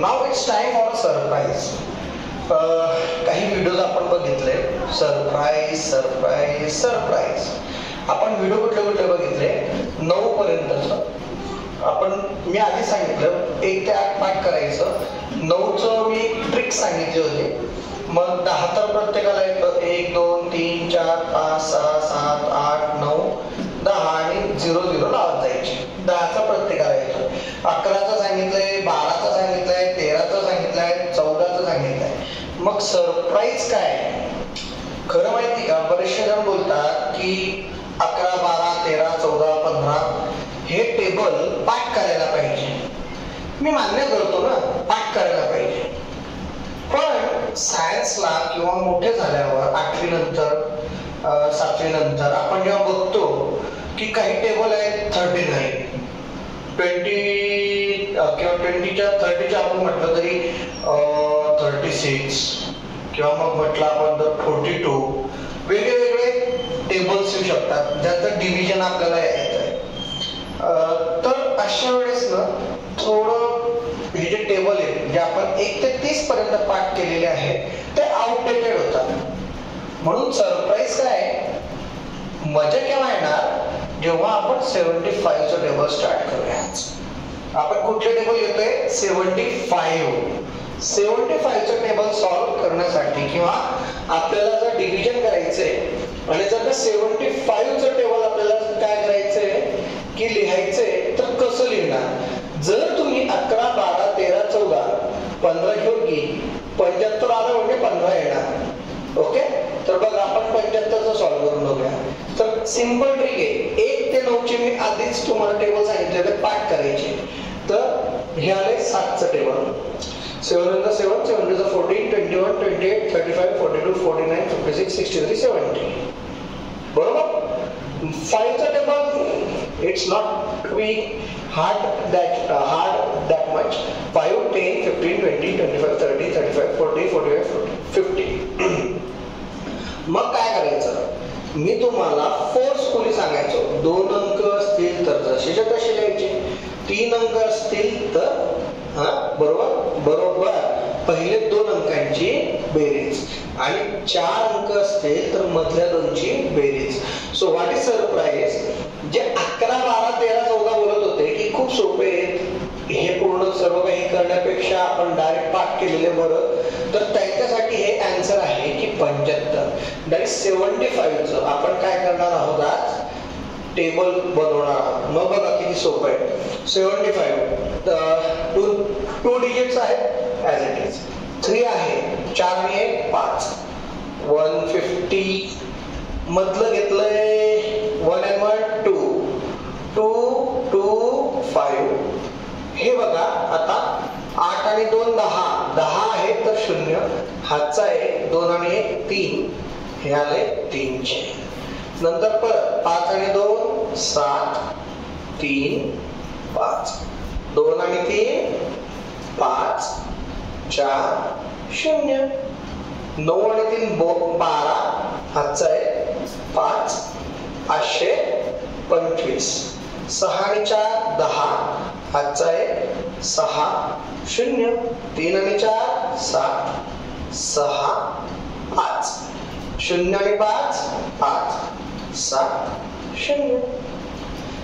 Now it's time for a surprise. काही videos आपण बघितले, सरप्राईज सरप्राईज सरप्राईज. आपण व्हिडिओ कुठले बघितले 9 पर्यंतच. मी आधी सांगितलं 1 ते 8 पाठ करायचं. 9चं मी ट्रिक सांगितली होती. मग 10 तर प्रत्येकाला येतं. 1 2 3 4 5 6 7 8 9 10 आणि 0 0 लावत जायचे. 10चा प्रत्येकाला येतो. 11चं सांगितलंय, 12चं सांगितलंय, 13चं सांगितलंय, 14चं सांगितलंय. मग सरप्राईज काय? खरं माहिती का, बरेचसे जण बोलतात की 11 12 13 14 15 हे टेबल पाठ करायला पाहिजे. मी मान्य करतो ना, पाठ करायला पाहिजे. पण सायन्सला किंवा मोठे झाल्यावर 8वी नंतर 7वी नंतर आपण जेव्हा बघतो की काही टेबल आहेत 39 20 किंवा 20च्या 30च्या आपण म्हटलं तरी 36 किंवा मग म्हटलं आपण तर 42 वेगळे टेबल्स येऊ शकतात ज्याचं डिव्हिजन आपल्याला येत आहे. तर अशा वेळेस ना थोडं हे जे टेबल आहे जे आपण 1 ते 30 पर्यंत पाठ केलेले आहे ते आउटडेटेड होतात. म्हणून सरप्राईज काय, मजा केव्हा येणार, जेव्हा आपण 75चं टेबल स्टार्ट करूया. आपण कुठले टेबल येतोय 75चं टेबल सॉल्व्ह करण्यासाठी किंवा आपल्याला जर डिव्हिजन करायचंय आणि जर 75चं टेबल आपल्याला काय करायचंय की लिहायचंय तर कसं लिहिणार. जर तुम्ही 11 12 13 14 15 घेऊन गेली 75 आलं म्हणजे 15 येणार. ओके, तर बघा आपण 75चं सॉल्व्ह करून बघूया. तर सिंपल ट्रिक आहे. 1 ते 9चे मी आधीच तुम्हाला टेबल सांगितलेले पाठ करायचे. तर हे आले 7चं टेबल. 7 × 7 7 × 14 21 28 35 42 49 56 63 70. बरोबर. 5चं table it's not be hard that much. 5 10 15 20 25 30 35 40 45 50. मग काय करायचं, मी तुम्हाला फोर्सफुली सांगायचो 2 अंक असतील तर जसेच्या तसे लिहायचे, 3 अंक असतील तर बरोबर पहिले 2 अंकांची बेरीज आणि 4 अंक असतील तर मधल्या 2ची बेरीज. So what is surprise. जे 11 12 13 14 बोलत होते की खूप सोपे आहेत, हे पूर्ण सर्व काही करण्यापेक्षा आपण डायरेक्ट पाठ केलेले बरं, तर त्यांच्यासाठी हे आन्सर आहे की 75. डायरेक्ट 75चं आपण काय करणार आहोत, आज टेबल बनवणार आहोत. मग बघा किती सोपं आहे. 75 2 डिजिट्स आहेत ऍज इट इज. 3 आहे, 4 आणि 1 5. 150 मधलं घेतलंय 1 and 1 2 2 2 5. हे बघा आता 8 आणि 2 10 10 आहे तर 0 हातचा आहे. 2 आणि 1 3 हे आले 3चे. नंतर परत 5 आणि 2 7 3 5 2 आणि 3 5 4 0 9 आणि 3 12 हातचा आहे 5 525. 6 आणि 4 10 हातचा आहे 6 0 3 आणि 4 7 6 5 0 आणि 5 5 7 0.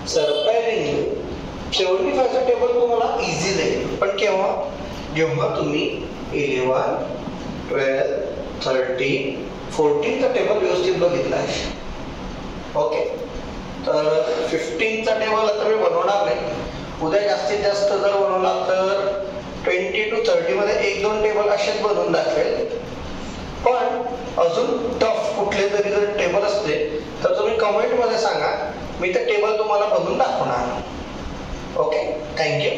सरप्राइजिंगली 75चं टेबल तुम्हाला इझी जाईल. पण केव्हा, जेव्हा तुम्ही 11 12 13 14चा टेबल व्यवस्थित बघितला आहे. ओके, तर 15चा टेबल आता मी बनवणार नाही. उद्या जास्तीत जास्त जर बनवला तर 20 to 30 मध्ये 1-2 टेबल असेच बनवून दाखवेल. पण अजून टफ कुठले तरी जर टेबल असते तर तुम्ही कमेंट मध्ये सांगा, मी ते टेबल तुम्हाला बनवून दाखवणार. Okay, thank you.